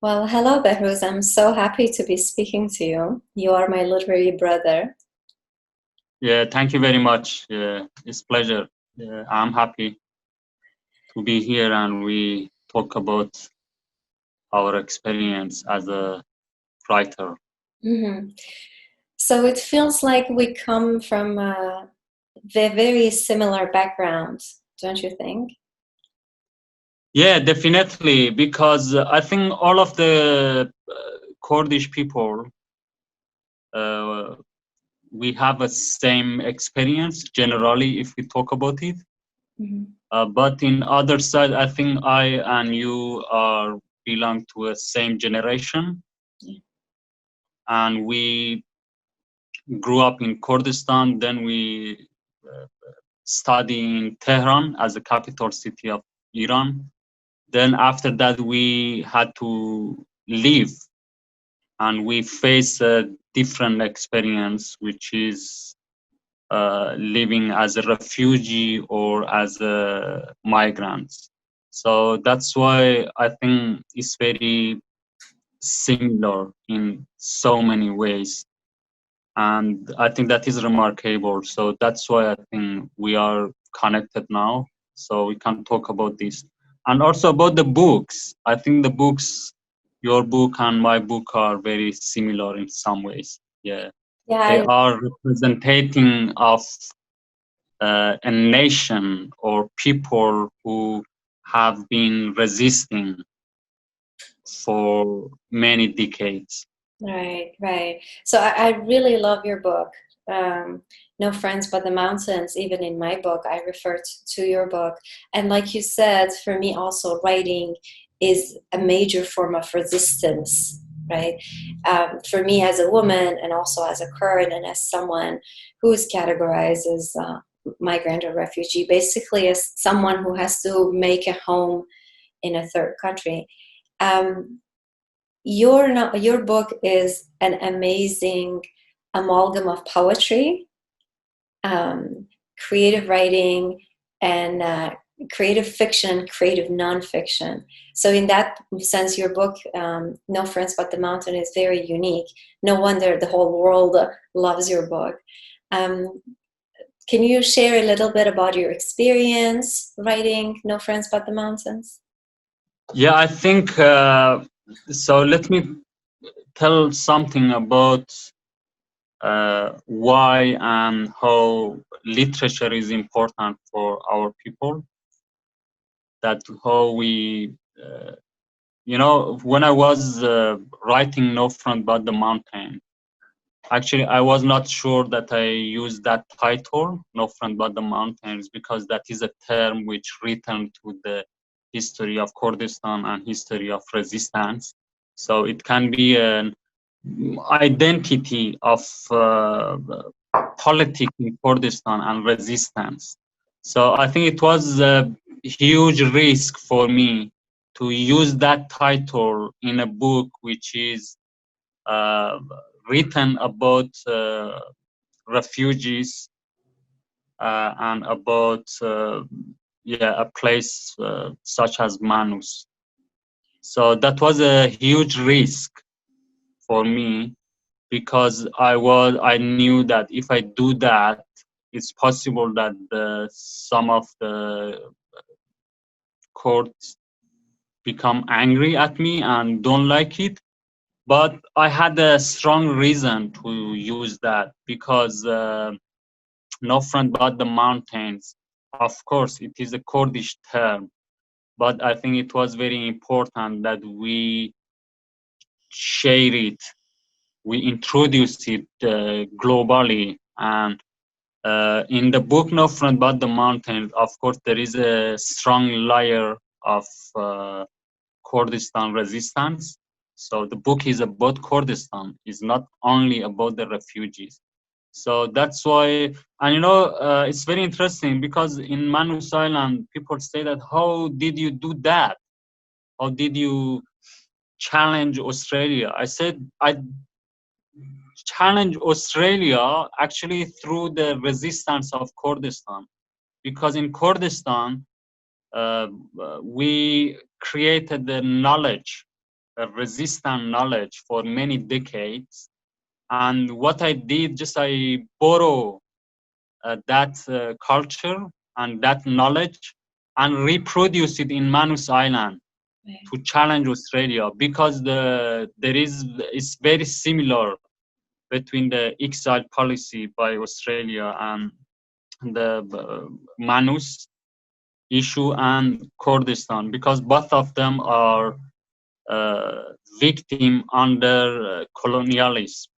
Well, hello, Behrouz. I'm so happy to be speaking to you. You are my literary brother. Yeah, thank you very much. Yeah, it's pleasure. Yeah, I'm happy to be here and we talk about our experience as a writer. hmm So it feels like we come from very similar backgrounds, don't you think? Yeah, definitely, because I think all of the Kurdish people, uh, we have a same experience generally if we talk about it. hmm But in other side, I think I and you are belong to a same generation, Yeah. and we grew up in Kurdistan. Then we uh, study in Tehran as the capital city of Iran. Then after that, we had to leave, and we face a different experience, which is living as a refugee or as a migrant. So that's why I think it's very similar in so many ways, and I think that is remarkable. So that's why I think we are connected now, so we can talk about this. And also about the books, I think the books, your book and my book, are very similar in some ways. Yeah, Yeah, they are representing of a nation or people who have been resisting for many decades. right. So I really love your book. No Friends But the Mountains. Even in my book, I refer to your book. And like you said, for me also, writing is a major form of resistance, right? For me as a woman and also as a Kurd and as someone who is categorized as migrant or refugee, basically as someone who has to make a home in a third country. Um, your book is an amazing amalgam of poetry, um, creative writing, and creative fiction, creative nonfiction. So in that sense, your book, No Friends But the Mountain, is very unique. No wonder the whole world loves your book. Um, can you share a little bit about your experience writing No Friends But the Mountains? Yeah, I think so. Let me tell something about why and how literature is important for our people. That how we, when I was writing No Front But the Mountain, actually I was not sure that I used that title, No Front But the Mountains, because that is a term which written to the history of Kurdistan and history of resistance. So it can be an identity of politics in Kurdistan and resistance. So I think it was a huge risk for me to use that title in a book which is uh, written about refugees and about a place such as Manus. So that was a huge risk for me, because I knew that if I do that, it's possible that some of the courts become angry at me and don't like it. But I had a strong reason to use that, because no front but the mountains. Of course, it is a Kurdish term, but I think it was very important that we share it, we introduce it globally. And in the book No Front But the Mountains, of course, there is a strong layer of Kurdistan resistance. So the book is about Kurdistan, it's not only about the refugees. So that's why, and it's very interesting, because in Manus Island, people say that, how did you do that? How did you challenge Australia? I said, I challenge Australia actually through the resistance of Kurdistan, because in Kurdistan, we created the knowledge resistant knowledge for many decades. And what I did, just I borrow that culture and that knowledge and reproduce it in Manus Island to challenge Australia, because it's very similar between the exile policy by Australia and the Manus issue and Kurdistan, because both of them are victim under colonialism.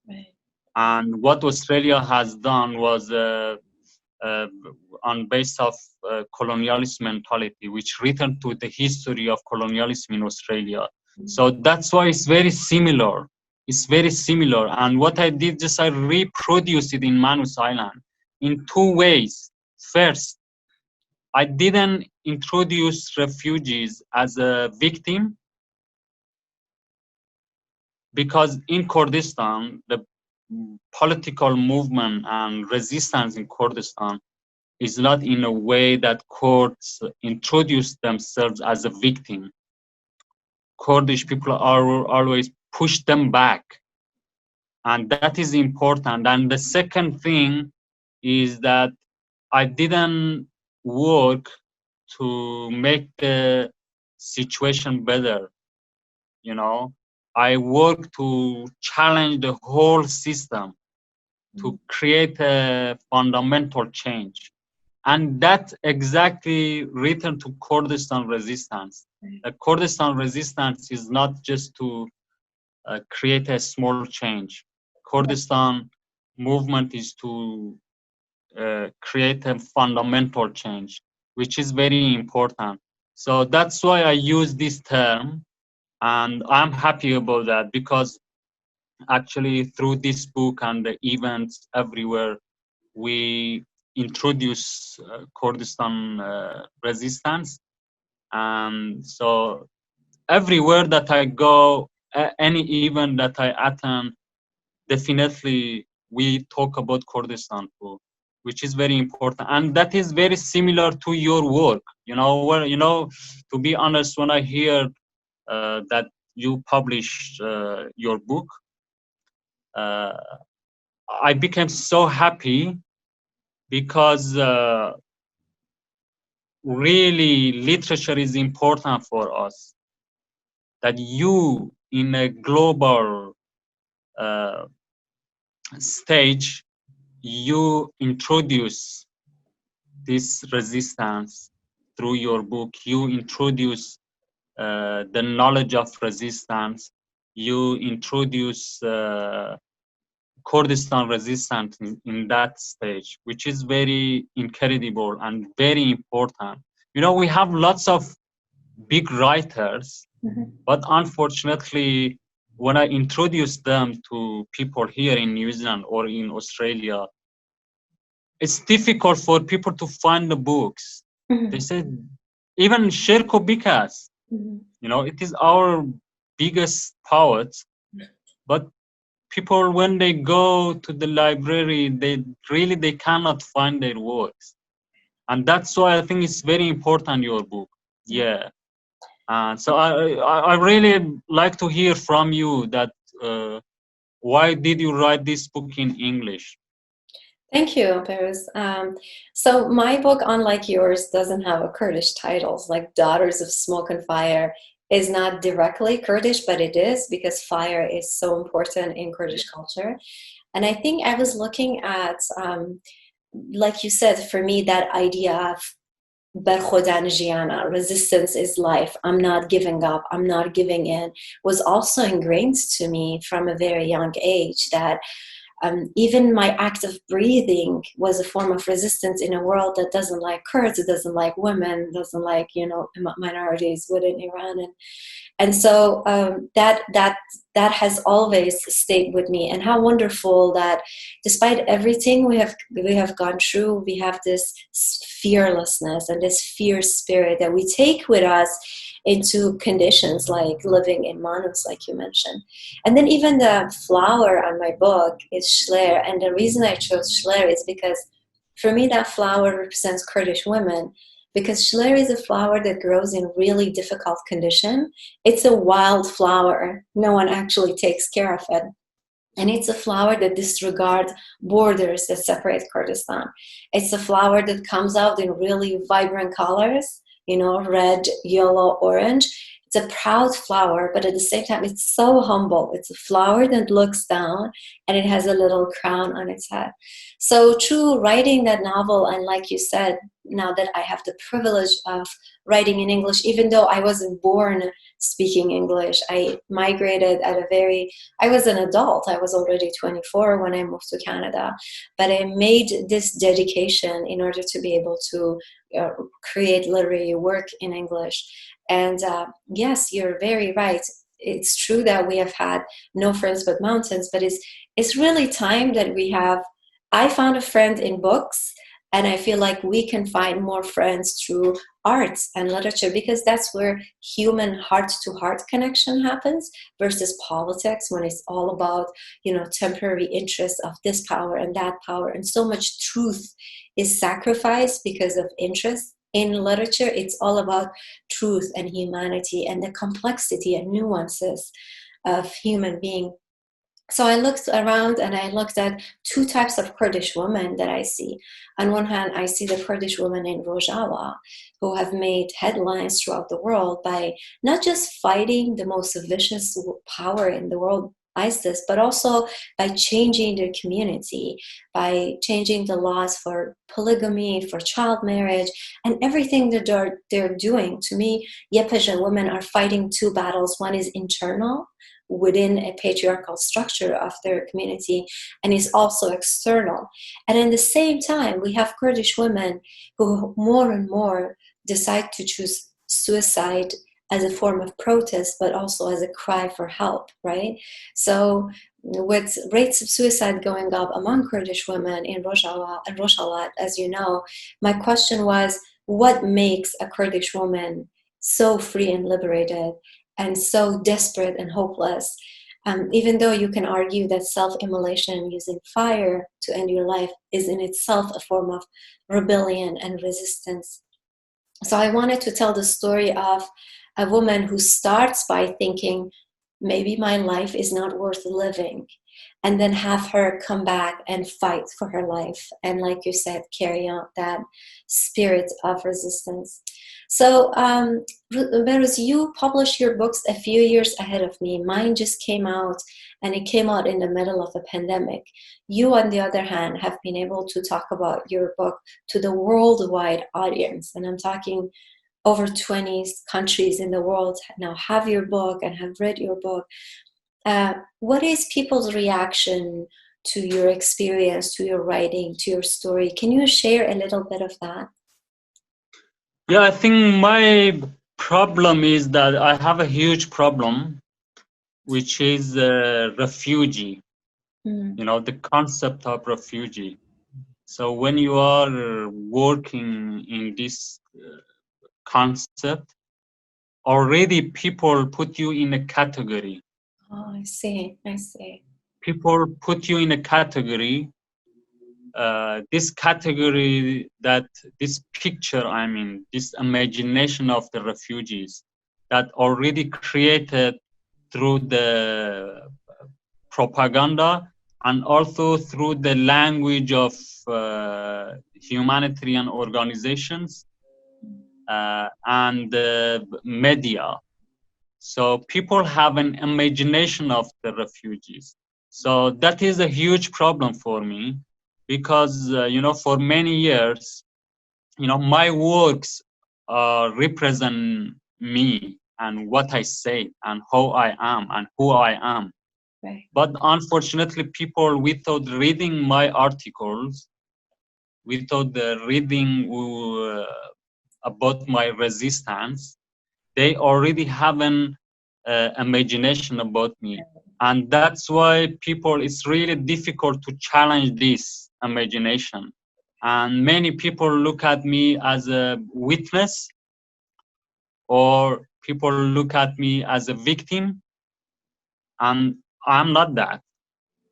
Right. And what Australia has done was uh, on base of colonialist mentality, which returned to the history of colonialism in Australia. So that's why it's very similar. It's very similar. And what I did, just I reproduced it in Manus Island in two ways. First, I didn't introduce refugees as a victim, because in Kurdistan, the political movement and resistance in Kurdistan is not in a way that Kurds introduce themselves as a victim. Kurdish people are always push them back, and that is important. And the second thing is that I didn't work to make the situation better. I work to challenge the whole system, to create a fundamental change. And that exactly returned to Kurdistan resistance. The Kurdistan resistance is not just to create a small change. Kurdistan movement is to create a fundamental change, which is very important. So that's why I use this term, and I'm happy about that, because actually through this book and the events everywhere, we introduce Kurdistan resistance. And so everywhere that I go, any event that I attend, definitely we talk about Kurdistan too, which is very important. And that is very similar to your work. To be honest, when I hear that you published your book, uh, I became so happy, because really literature is important for us. That you, in a global uh, stage, you introduce this resistance through your book. You introduce the knowledge of resistance. You introduce Kurdistan resistance in that stage, which is very incredible and very important. We have lots of big writers, but unfortunately, when I introduce them to people here in New Zealand or in Australia, it's difficult for people to find the books. They said, even Sherko Bikas, it is our biggest poet, but people, when they go to the library, they cannot find their works. And that's why I think it's very important, your book. Yeah. So I really like to hear from you that why did you write this book in English? Thank you, Behrouz. So my book, unlike yours, doesn't have a Kurdish titles. Like Daughters of Smoke and Fire is not directly Kurdish, but it is, because fire is so important in Kurdish culture. And I think I was looking at, like you said, for me, that idea of Ber khodan jiana, resistance is life, I'm not giving up, I'm not giving in, was also ingrained to me from a very young age. That even my act of breathing was a form of resistance in a world that doesn't like Kurds, it doesn't like women, doesn't like minorities within Iran, and so that has always stayed with me. And how wonderful that, despite everything we have gone through, we have this fearlessness and this fierce spirit that we take with us into conditions like living in Manus, like you mentioned. And then even the flower on my book is Shler. And the reason I chose Shler is because for me that flower represents Kurdish women. because schleer is a flower that grows in really difficult condition. It's a wild flower. No one actually takes care of it. And it's a flower that disregards borders that separate Kurdistan. It's a flower that comes out in really vibrant colors, you know, red, yellow, orange. It's a proud flower, but at the same time, it's so humble. It's a flower that looks down and it has a little crown on its head. So, through writing that novel, and like you said, now that I have the privilege of writing in English, even though I wasn't born speaking English, I migrated at a very, I was an adult. I was already 24 when I moved to Canada, but I made this dedication in order to be able to create literary work in English. And yes, you're very right. It's true that we have had no friends but mountains, but it's really time that we have. I found a friend in books, and I feel like we can find more friends through arts and literature, because that's where human heart-to-heart connection happens, versus politics, when it's all about, you know, temporary interests of this power and that power, and so much truth is sacrificed because of interest. In literature, it's all about truth and humanity and the complexity and nuances of human being. So I looked around and I looked at two types of Kurdish women that I see. On one hand, I see the Kurdish women in Rojava who have made headlines throughout the world by not just fighting the most vicious power in the world, ISIS, but also by changing their community, by changing the laws for polygamy, for child marriage, and everything that they're doing. To me, Yepes women are fighting two battles. One is internal, within a patriarchal structure of their community, and is also external. And at the same time, we have Kurdish women who more and more decide to choose suicide as a form of protest, but also as a cry for help, right? So with rates of suicide going up among Kurdish women in Rojava and Rojava, as you know, my question was, what makes a Kurdish woman so free and liberated and so desperate and hopeless? Even though you can argue that self-immolation using fire to end your life is in itself a form of rebellion and resistance. So I wanted to tell the story of a woman who starts by thinking, maybe my life is not worth living, and then have her come back and fight for her life. And like you said, carry out that spirit of resistance. So, Behrouz, you published your books a few years ahead of me. Mine just came out, and it came out in the middle of a pandemic. You, on the other hand, have been able to talk about your book to the worldwide audience. And I'm talking over 20 countries in the world now have your book and have read your book. What is people's reaction to your experience, to your writing, to your story? Can you share a little bit of that? Yeah, I think my problem is that I have a huge problem, which is refugee. Mm. You know, the concept of refugee. So when you are working in this concept, already people put you in a category. Oh, I see. I see. People put you in a category. This category, that this picture, I mean, this imagination of the refugees that already created through the propaganda and also through the language of humanitarian organizations and media. So people have an imagination of the refugees. So that is a huge problem for me, because you know, for many years, you know, my works represent me and what I say and how I am and who I am. Right. But unfortunately, people, without reading my articles, without reading about my resistance, they already have an imagination about me. And that's why people, it's really difficult to challenge this imagination. And many people look at me as a witness, or people look at me as a victim, and I'm not that.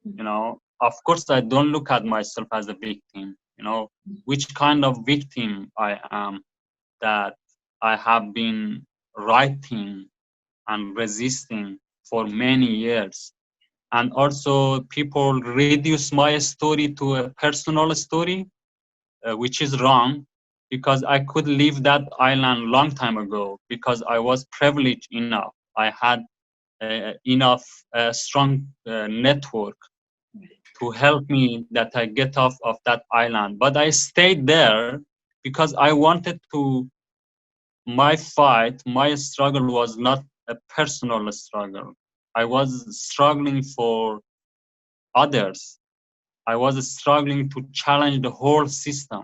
You know, of course, I don't look at myself as a victim. You know, which kind of victim I am. that I have been writing and resisting for many years. And also people reduce my story to a personal story, which is wrong, because I could leave that island long time ago because I was privileged enough. I had enough strong network to help me that I get off of that island. But I stayed there because I wanted to, my fight, my struggle was not a personal struggle. I was struggling for others. I was struggling to challenge the whole system.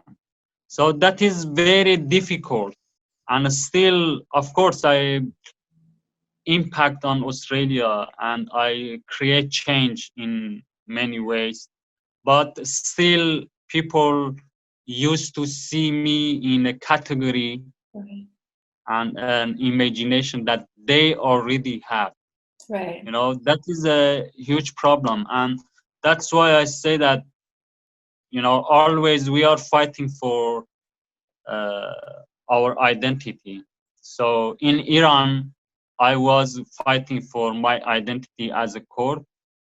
So that is very difficult. And still, of course, I impact on Australia and I create change in many ways. But still, people used to see me in a category and an imagination that they already have. Right. You know, that is a huge problem. And that's why I say that, you know, always we are fighting for uh, our identity. So in Iran, I was fighting for my identity as a Kurd.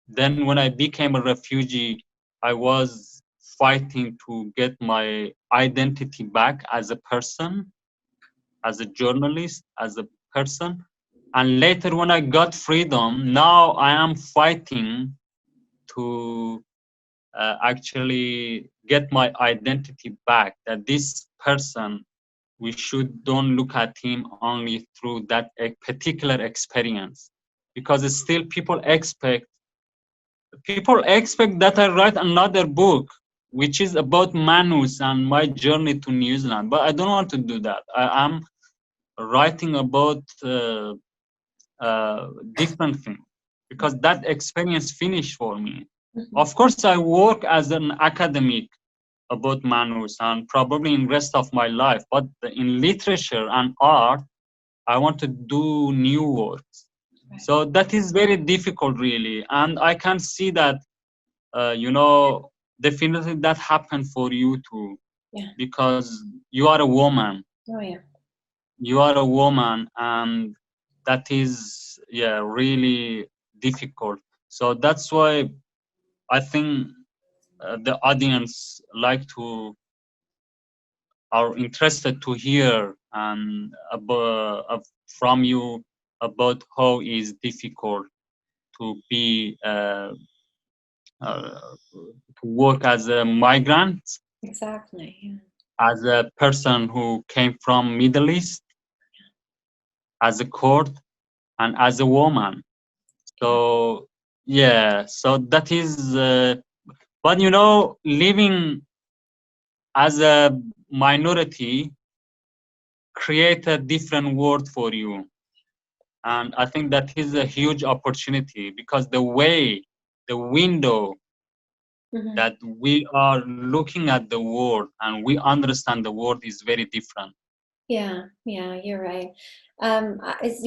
Then when I became a refugee, I was fighting to get my identity back as a person, as a journalist, as a person. And later when I got freedom, now I am fighting to actually get my identity back, that this person, we should don't look at him only through that a particular experience, because still people expect that I write another book which is about Manus and my journey to New Zealand, but I don't want to do that. I am writing about different things because that experience finished for me. Mhm. Of course, I work as an academic about Manus and probably in rest of my life, but in literature and art, I want to do new works. Right. So that is very difficult, really, and I can see that you know, definitely that happened for you too, Yeah. because you are a woman. Oh yeah. You are a woman, and that is, yeah, really difficult. So that's why I think the audience like to are interested to hear and about from you about how is difficult to be to work as a migrant, Exactly. Yeah. as a person who came from Middle East, as a Kurd, and as a woman. Yeah. So yeah, so that is. But you know, living as a minority create a different world for you, and I think that is a huge opportunity because the window Mhm. that we are looking at the world and we understand the world is very different. Yeah, yeah, you're right.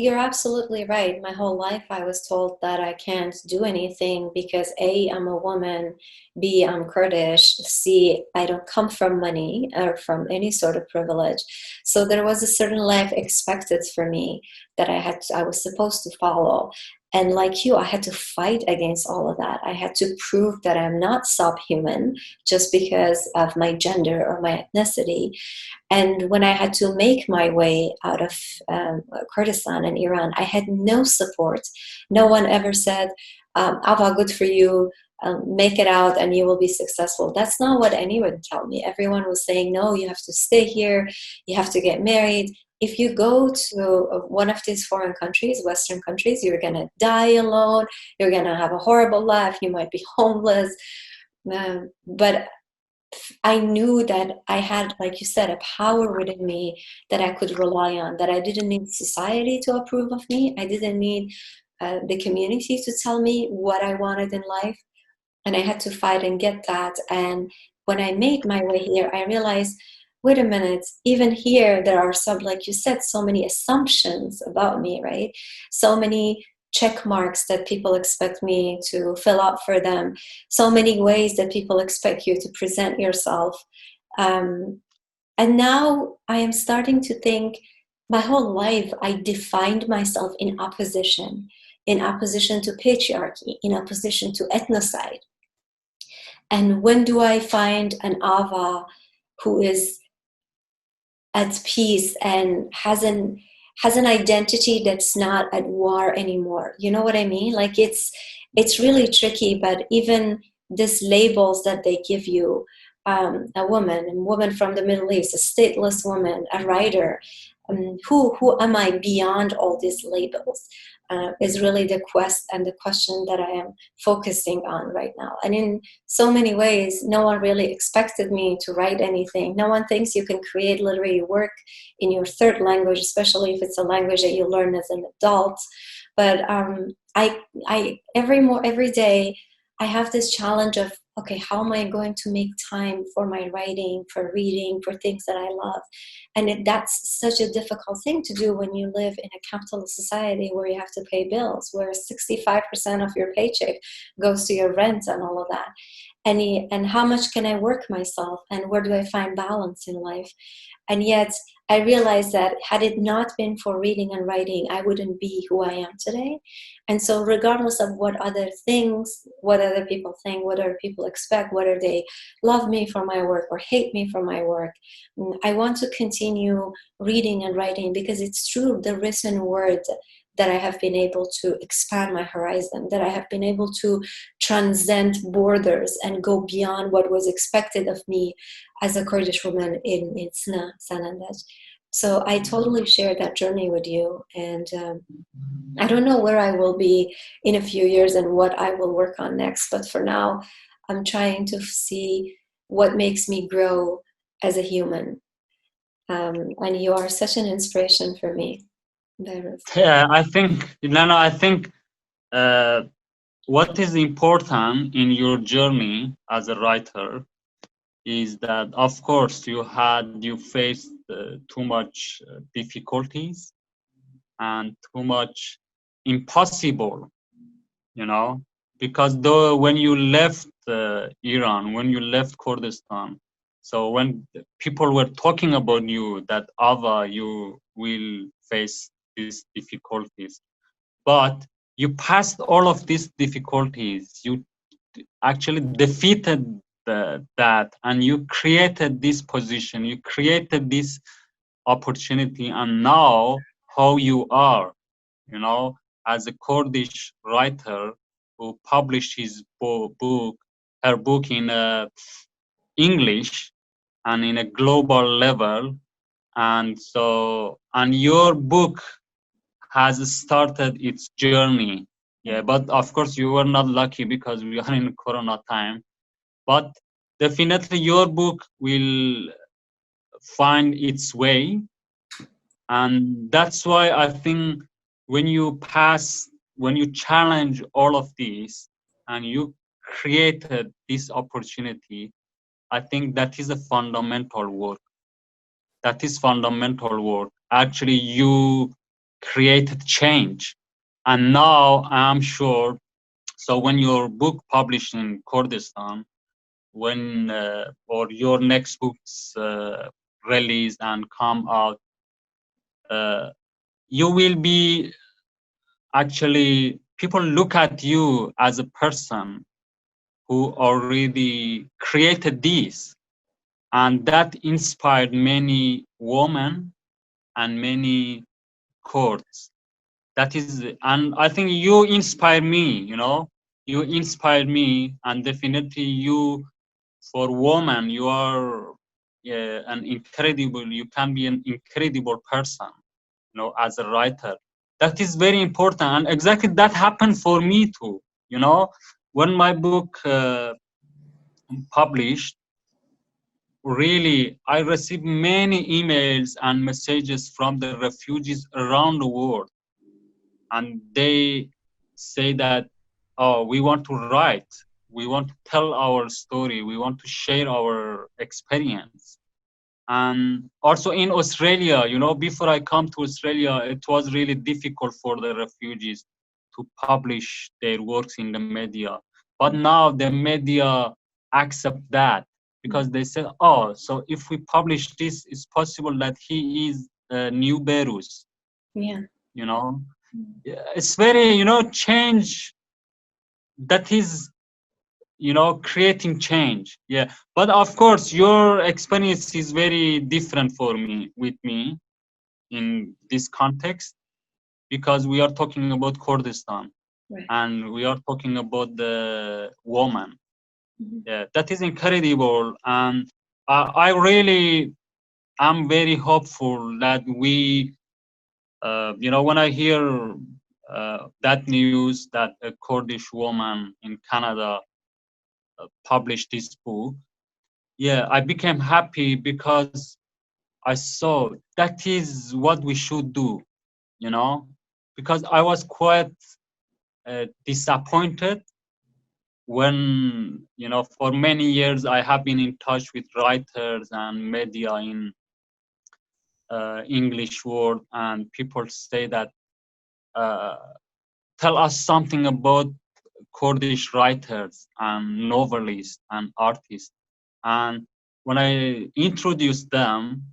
You're absolutely right. My whole life I was told that I can't do anything because A, I'm a woman, B, I'm Kurdish, C, I don't come from money or from any sort of privilege. So there was a certain life expected for me that I was supposed to follow. And like you, I had to fight against all of that. I had to prove that I'm not subhuman just because of my gender or my ethnicity. And when I had to make my way out of Kurdistan and Iran, I had no support. No one ever said, Ava, good for you, make it out and you will be successful. That's not what anyone told me. Everyone was saying, no, you have to stay here, you have to get married. If you go to one of these foreign countries, Western countries, you're going to die alone, you're going to have a horrible life, you might be homeless. But I knew that I had, like you said, a power within me that I could rely on, that I didn't need society to approve of me. I didn't need the community to tell me what I wanted in life. And I had to fight and get that. And when I made my way here, I realized, wait a minute, even here, there are some, like you said, so many assumptions about me, right? So many check marks that people expect me to fill out for them, so many ways that people expect you to present yourself. Um, And now I am starting to think my whole life I defined myself in opposition to patriarchy, in opposition to ethnocide. And when do I find an Ava who is at peace and has an identity that's not at war anymore? You know what I mean? Like it's really tricky, but even these labels that they give you, a woman from the Middle East, a stateless woman, a writer, who am I beyond all these labels? Is really the quest and the question that I am focusing on right now. And in so many ways, no one really expected me to write anything. No one thinks you can create literary work in your third language, especially if it's a language that you learn as an adult. But I every day I have this challenge of, okay, how am I going to make time for my writing, for reading, for things that I love? And that's such a difficult thing to do when you live in a capitalist society where you have to pay bills, where 65% of your paycheck goes to your rent and all of that. And how much can I work myself, and where do I find balance in life? And yet I realized that had it not been for reading and writing, I wouldn't be who I am today. And so regardless of what other things, what other people think, what other people expect, whether they love me for my work or hate me for my work, I want to continue reading and writing, because it's through the written word that I have been able to expand my horizon, that I have been able to transcend borders and go beyond what was expected of me as a Kurdish woman in Sna, Sanandaj. So I totally share that journey with you. And I don't know where I will be in a few years and what I will work on next. But for now, I'm trying to see what makes me grow as a human. And you are such an inspiration for me, Behrouz. Yeah, I think, Lana, I think what is important in your journey as a writer is that, of course, you faced too much difficulties and too much impossible, you know, because though when you left Iran, when you left Kurdistan, so when people were talking about you that Ava, you will face these difficulties, but you passed all of these difficulties. You actually defeated that, and you created this position. You created this opportunity, and now how you are, you know, as a Kurdish writer who published his her book in English and in a global level, and your book has started its journey. Yeah, but of course you were not lucky because we are in Corona time. But definitely your book will find its way, and that's why I think when you challenge all of these and you created this opportunity, I think that is a fundamental work. That is fundamental work. Actually, you created change. And now I'm sure, so when your book published in Kurdistan, when or your next books released and come out, uh, you will be actually, people look at you as a person who already created this, and that inspired many women and many Kurds. That is, and I think you inspire me, you know, you inspired me, and definitely you, for woman, you are an incredible, you can be an incredible person, you know, as a writer. That is very important, and exactly that happened for me too, you know, when my book published. Really, I received many emails and messages from the refugees around the world, and they say that, oh, we want to write, we want to tell our story, we want to share our experience. And also in Australia, you know, before I come to Australia, it was really difficult for the refugees to publish their works in the media. But now the media accept that. because they said, oh, so if we publish this, it's possible that he is a new Behrouz, Yeah. you know. Yeah, it's very, change that is, creating change. Yeah, but of course your experience is very different with me in this context, because we are talking about Kurdistan, Right. and we are talking about the woman. Mm-hmm. Yeah, that is incredible, and I really am very hopeful that we, when I hear that news that a Kurdish woman in Canada published this book, yeah, I became happy because I saw that is what we should do, because I was quite disappointed when, for many years I have been in touch with writers and media in English world, and people say that, uh, tell us something about Kurdish writers and novelists and artists. And when I introduced them,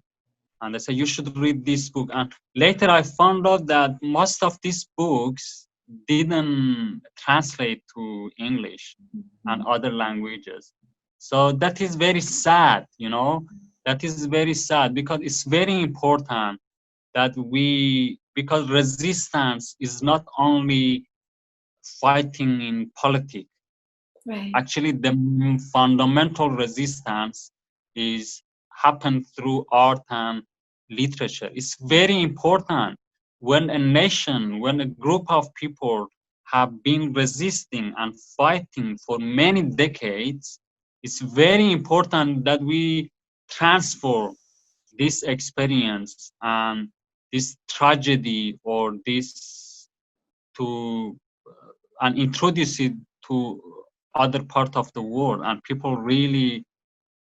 and they say you should read this book, and later I found out that most of these books didn't translate to English and other languages. So that is very sad, that is very sad, because it's very important that because resistance is not only fighting in politics. Right. Actually, the fundamental resistance is happened through art and literature. It's very important when a nation, when a group of people have been resisting and fighting for many decades. It's very important that we transfer this experience and this tragedy or this to and introduce it to other part of the world, and people really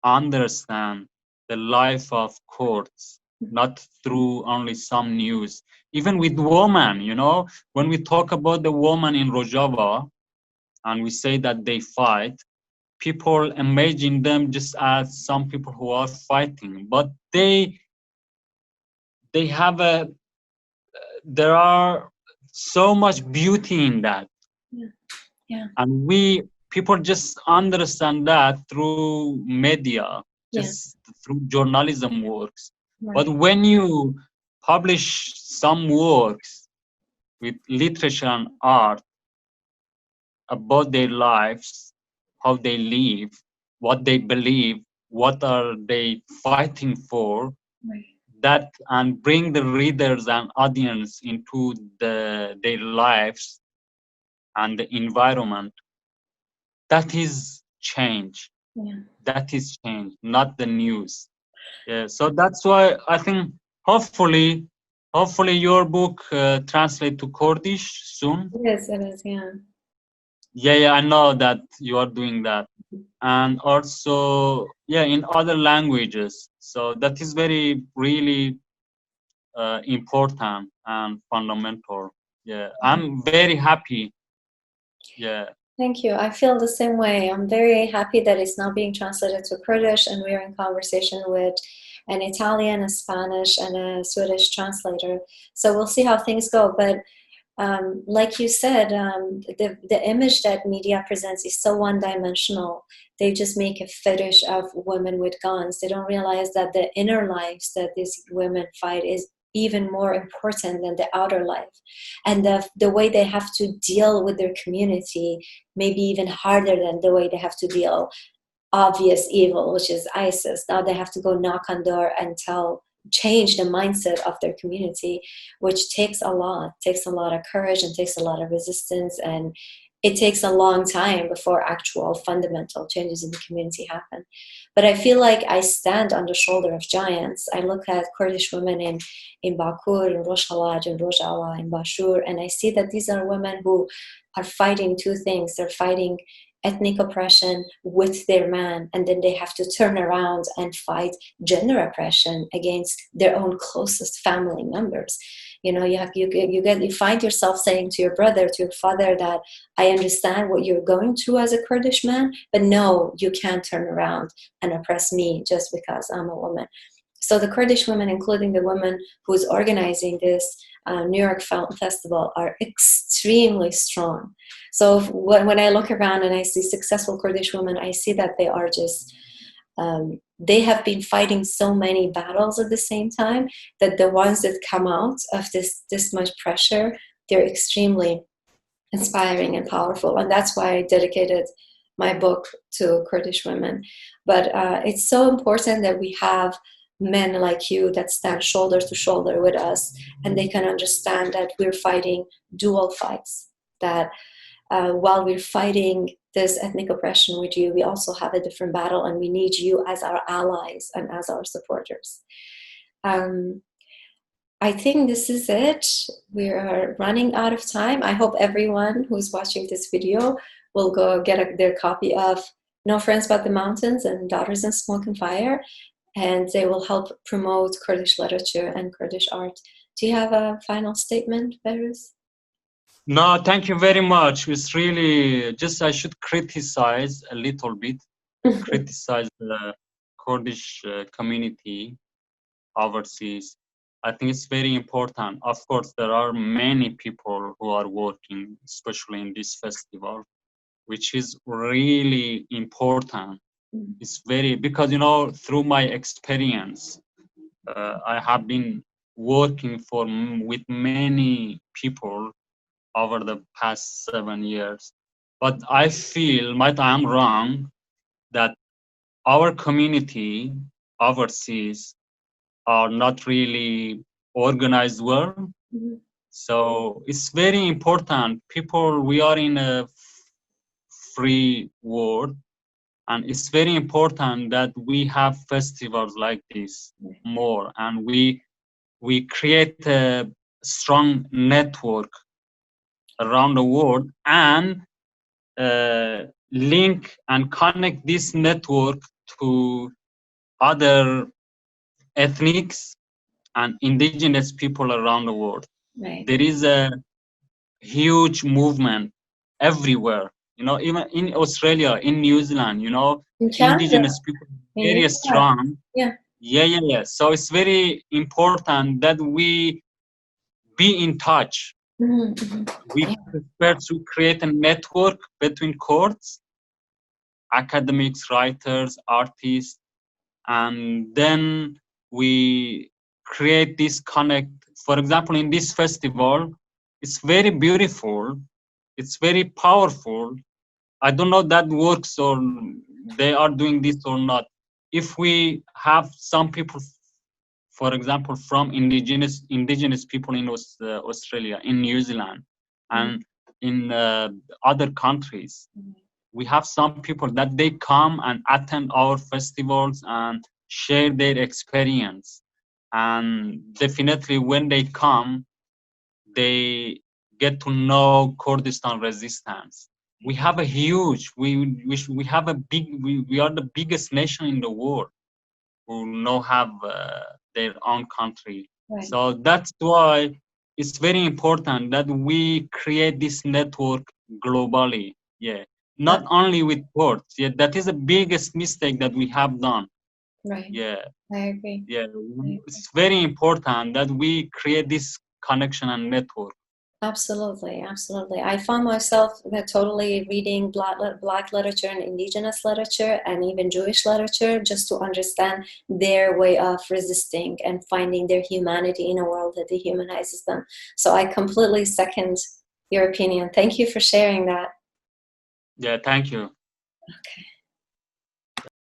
understand the life of courts, not through only some news. Even with women, when we talk about the woman in Rojava and we say that they fight, people imagine them just as some people who are fighting, but they have there are so much beauty in that. Yeah. Yeah. And people just understand that through media, Yeah. just through journalism works. But Right. when you publish some works with literature and art about their lives, how they live, what they believe, what are they fighting for, Right. that, and bring the readers and audience into their lives and the environment, that is change. Yeah. That is change, not the news. Yeah, so that's why I think hopefully your book translate to Kurdish soon. It is. It is. Yeah. Yeah, I know that you are doing that, and also in other languages. So that is very really important and fundamental. Yeah, I'm very happy. Yeah. Thank you. I feel the same way. I'm very happy that it's now being translated to Kurdish, and we're in conversation with an Italian, a Spanish, and a Swedish translator. So we'll see how things go. But like you said, the image that media presents is so one-dimensional. They just make a fetish of women with guns. They don't realize that the inner lives that these women fight is even more important than the outer life, and the way they have to deal with their community may be even harder than the way they have to deal obvious evil, which is ISIS. Now they have to go knock on door and change the mindset of their community, which takes a lot. Takes a lot of courage and takes a lot of resistance, and it takes a long time before actual fundamental changes in the community happen. But I feel like I stand on the shoulder of giants. I look at Kurdish women in Bakur, in Rojava, in Rojava, in Bashur, and I see that these are women who are fighting two things. They're fighting ethnic oppression with their man, and then they have to turn around and fight gender oppression against their own closest family members. You know, you find yourself saying to your brother, to your father, that I understand what you're going through as a Kurdish man, but no, you can't turn around and oppress me just because I'm a woman. So the Kurdish women, including the woman who's organizing this New York Film Festival, are extremely strong. So when I look around and I see successful Kurdish women, I see that they are just, they have been fighting so many battles at the same time, that the ones that come out of this much pressure, they're extremely inspiring and powerful. And that's why I dedicated my book to Kurdish women. But it's so important that we have men like you that stand shoulder to shoulder with us, and they can understand that we're fighting dual fights, that while we're fighting this ethnic oppression with you, we also have a different battle, and we need you as our allies and as our supporters. I think this is it. We are running out of time. I hope everyone who's watching this video will go get their copy of No Friends But the Mountains and Daughters in Smoke and Fire, and they will help promote Kurdish literature and Kurdish art. Do you have a final statement, Behrouz? No, thank you very much. It's really just I should criticize a little bit, criticize the Kurdish community overseas. I think it's very important. Of course, there are many people who are working, especially in this festival, which is really important. It's very, because, you know, through my experience, I have been working with many people over the past 7 years. But I feel, might I'm wrong, that our community overseas are not really organized well. So it's very important. People, we are in a free world, and it's very important that we have festivals like this more, and we create a strong network around the world, and link and connect this network to other ethnics and indigenous people around the world. Right. There is a huge movement everywhere, you know, even in Australia, in New Zealand, you know, In Canada, indigenous people very strong. Yeah. Yeah. So it's very important that we be in touch. We prefer to create a network between courts, academics, writers, artists, and then we create this connect. For example, in this festival, it's very beautiful, it's very powerful. I don't know that works or they are doing this or not. If we have some people, for example, from indigenous people in Australia, in New Zealand, and in other countries, we have some people that they come and attend our festivals and share their experience. And definitely when they come, they get to know Kurdistan resistance. We have a huge, we have a big, we are the biggest nation in the world who now have their own country. Right. So that's why it's very important that we create this network globally. Yeah, not only with courts. Yeah, that is the biggest mistake that we have done. Right. Yeah, I agree. yeah, it's very important that we create this connection and network. Absolutely. I found myself totally reading Black literature and indigenous literature and even Jewish literature just to understand their way of resisting and finding their humanity in a world that dehumanizes them. So I completely second your opinion. Thank you for sharing that. Yeah, thank you. Okay.